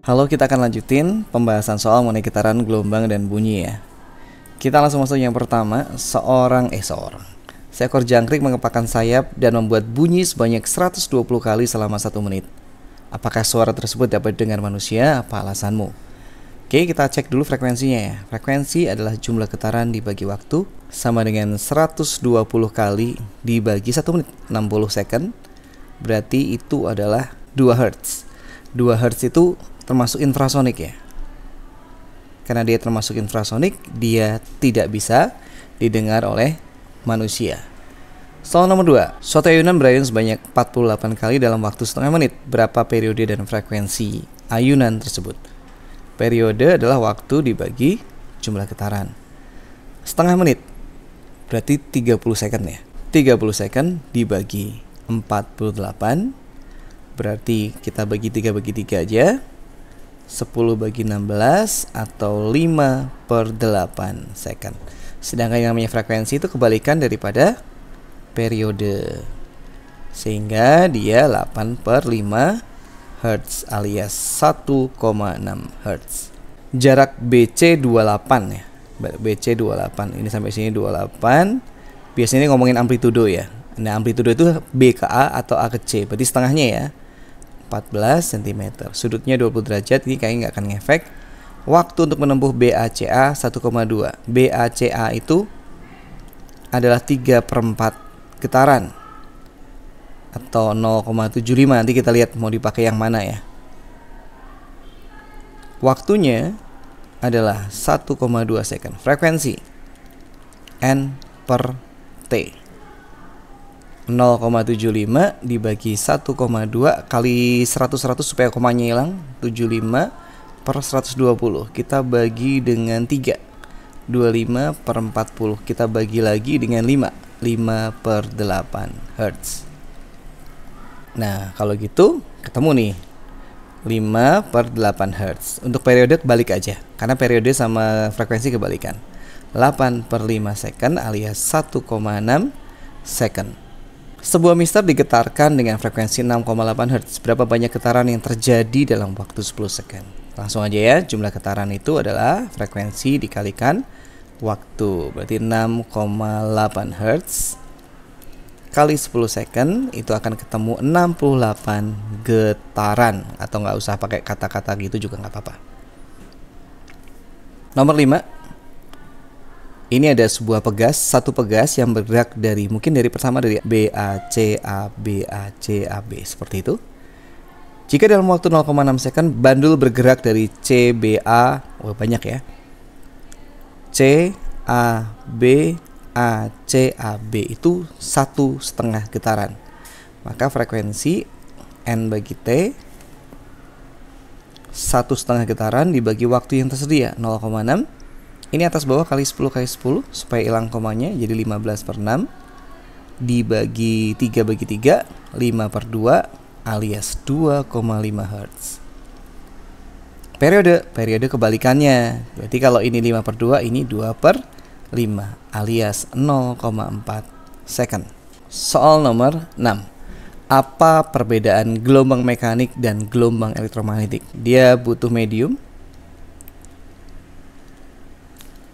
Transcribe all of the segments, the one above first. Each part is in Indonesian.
Halo, kita akan lanjutin pembahasan soal mengenai getaran, gelombang, dan bunyi ya. Kita langsung masuk yang pertama. Seekor jangkrik mengepakkan sayap dan membuat bunyi sebanyak 120 kali selama 1 menit. Apakah suara tersebut dapat didengar manusia? Apa alasanmu? Oke, kita cek dulu frekuensinya ya. Frekuensi adalah jumlah getaran dibagi waktu sama dengan 120 kali dibagi 1 menit, 60 second. Berarti itu adalah 2 Hz. 2 Hz itu termasuk infrasonik ya. Karena dia termasuk infrasonik, dia tidak bisa didengar oleh manusia. Soal nomor 2. Suatu ayunan berayun sebanyak 48 kali dalam waktu setengah menit. Berapa periode dan frekuensi ayunan tersebut? Periode adalah waktu dibagi jumlah getaran. Setengah menit berarti 30 second ya. 30 second dibagi 48 berarti kita bagi 3 aja. 10 bagi 16 atau 5/8 second. Sedangkan yang namanya frekuensi itu kebalikan daripada periode, sehingga dia 8/5 Hz alias 1,6 Hz. Jarak BC 28 ya. BC 28. Ini sampai sini 28. Biasanya ini ngomongin amplitudo ya. Nah, amplitudo itu B ke A atau A ke C. Berarti setengahnya ya. 14 cm. Sudutnya 20 derajat, ini kayaknya nggak akan ngefek. Waktu untuk menempuh BACA 1,2. BACA itu adalah 3/4 getaran atau 0,75. Nanti kita lihat mau dipakai yang mana ya. Waktunya adalah 1,2 second. Frekuensi N/T 0,75 dibagi 1,2 kali 100 supaya komanya hilang. 75/120 kita bagi dengan 3. 25/40 kita bagi lagi dengan 5. 5/8 Hz. Nah, kalau gitu ketemu nih 5/8 Hz. Untuk periode balik aja, karena periode sama frekuensi kebalikan. 8/5 second alias 1,6 second. Sebuah mistar digetarkan dengan frekuensi 6,8 Hz. Berapa banyak getaran yang terjadi dalam waktu 10 second? Langsung aja ya, jumlah getaran itu adalah frekuensi dikalikan waktu. Berarti 6,8 Hz kali 10 second itu akan ketemu 68 getaran. Atau nggak usah pakai kata-kata gitu juga nggak apa-apa. Nomor 5. Ini ada sebuah pegas, satu pegas yang bergerak dari pertama dari BACA seperti itu. Jika dalam waktu 0,6 second bandul bergerak dari CBA, banyak ya. CAB itu 1,5 getaran. Maka frekuensi N/T 1,5 getaran dibagi waktu yang tersedia 0,6. Ini atas bawah kali 10 supaya hilang komanya, jadi 15/6 dibagi 3/3 5/2 alias 2,5 Hz. Periode kebalikannya. Berarti kalau ini 5/2, ini 2/5 alias 0,4 second. Soal nomor 6. Apa perbedaan gelombang mekanik dan gelombang elektromagnetik? Dia butuh medium.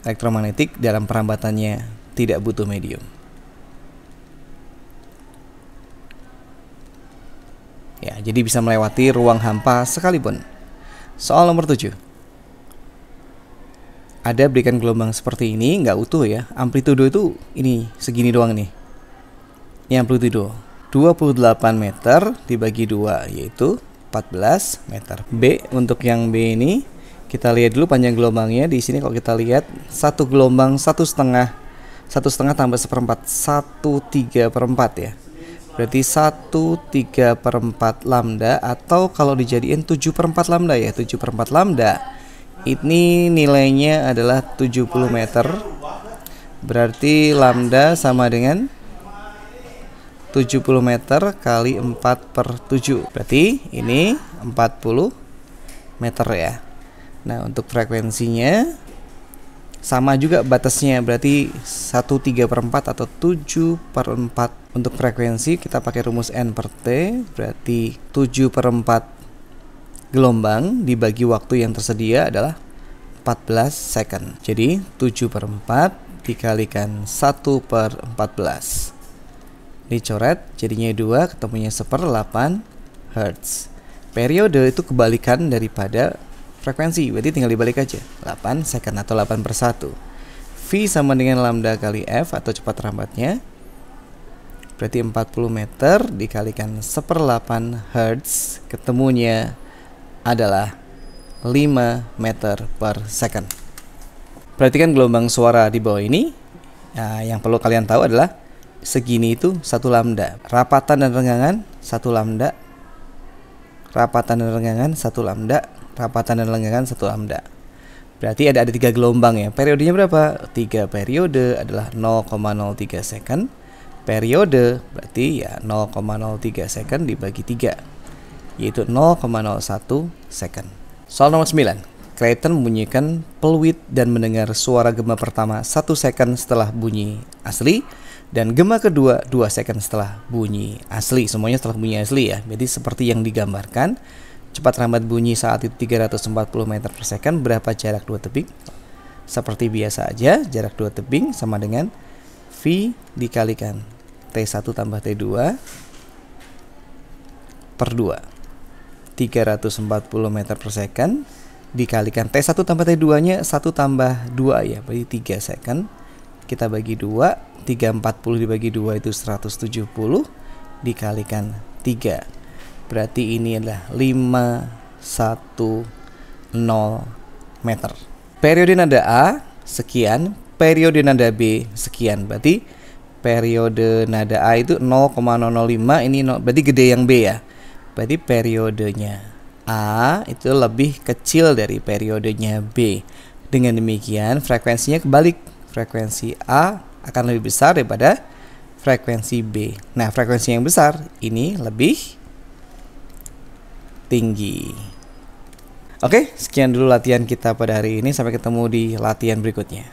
Elektromagnetik dalam perambatannya tidak butuh medium. Ya, jadi bisa melewati ruang hampa sekalipun. Soal nomor 7. Ada berikan gelombang seperti ini, nggak utuh ya. Amplitudo itu ini segini doang nih. Ini amplitudo 28 meter dibagi 2 yaitu 14 meter. B, untuk yang B ini kita lihat dulu panjang gelombangnya. Di sini kalau kita lihat satu gelombang 1,5 tambah 1/4 1/3/4 ya. Berarti 1/3/4 lambda, atau kalau dijadiin 7/4 lambda ya. 7/4 lambda ini nilainya adalah 70 meter. Berarti lambda sama dengan 70 meter kali 4/7. Berarti ini 40 meter ya. Nah, untuk frekuensinya sama juga batasnya, berarti 1/3/4 atau 7/4. Untuk frekuensi kita pakai rumus N/T, berarti 7/4 gelombang dibagi waktu yang tersedia adalah 14 second. Jadi 7/4 dikalikan 1/14. Dicoret jadinya 2, ketemunya 1/8 Hz. Periode itu kebalikan daripada frekuensi, berarti tinggal dibalik aja, 8 second atau 8/1. V sama dengan lambda kali F atau cepat lambatnya, berarti 40 meter dikalikan 1/8 Hz, ketemunya adalah 5 meter per second. Perhatikan gelombang suara di bawah ini. Nah, yang perlu kalian tahu adalah segini itu 1 lambda. Rapatan dan renggangan 1 lambda. Rapatan dan renggangan 1 lambda. Rapatan dan renggangan 1 lambda. Berarti ada 3 gelombang ya. Periodenya berapa? 3 periode adalah 0,03 second. Periode berarti ya 0,03 second dibagi 3, yaitu 0,01 second. Soal nomor 9. Clayton membunyikan peluit dan mendengar suara gema pertama 1 second setelah bunyi asli, dan gema kedua 2 second setelah bunyi asli. Semuanya setelah bunyi asli ya. Jadi seperti yang digambarkan. Cepat lambat bunyi saat itu 340 meter per second. Berapa jarak 2 tebing? Seperti biasa aja, jarak 2 tebing sama dengan V dikalikan T1 tambah T2 per 2. 340 meter per second dikalikan T1 tambah T2 nya 1 tambah 2 ya, berarti 3 second. Kita bagi 2, 340 dibagi 2 itu 170 dikalikan 3. Berarti ini adalah 510 meter. Periode nada A sekian, periode nada B sekian. Berarti periode nada A itu 0,005, ini berarti gede yang B ya. Berarti periodenya A itu lebih kecil dari periodenya B. Dengan demikian frekuensinya kebalik. Frekuensi A akan lebih besar daripada frekuensi B. Nah, frekuensi yang besar ini lebih tinggi. Oke, sekian dulu latihan kita pada hari ini. Sampai ketemu di latihan berikutnya.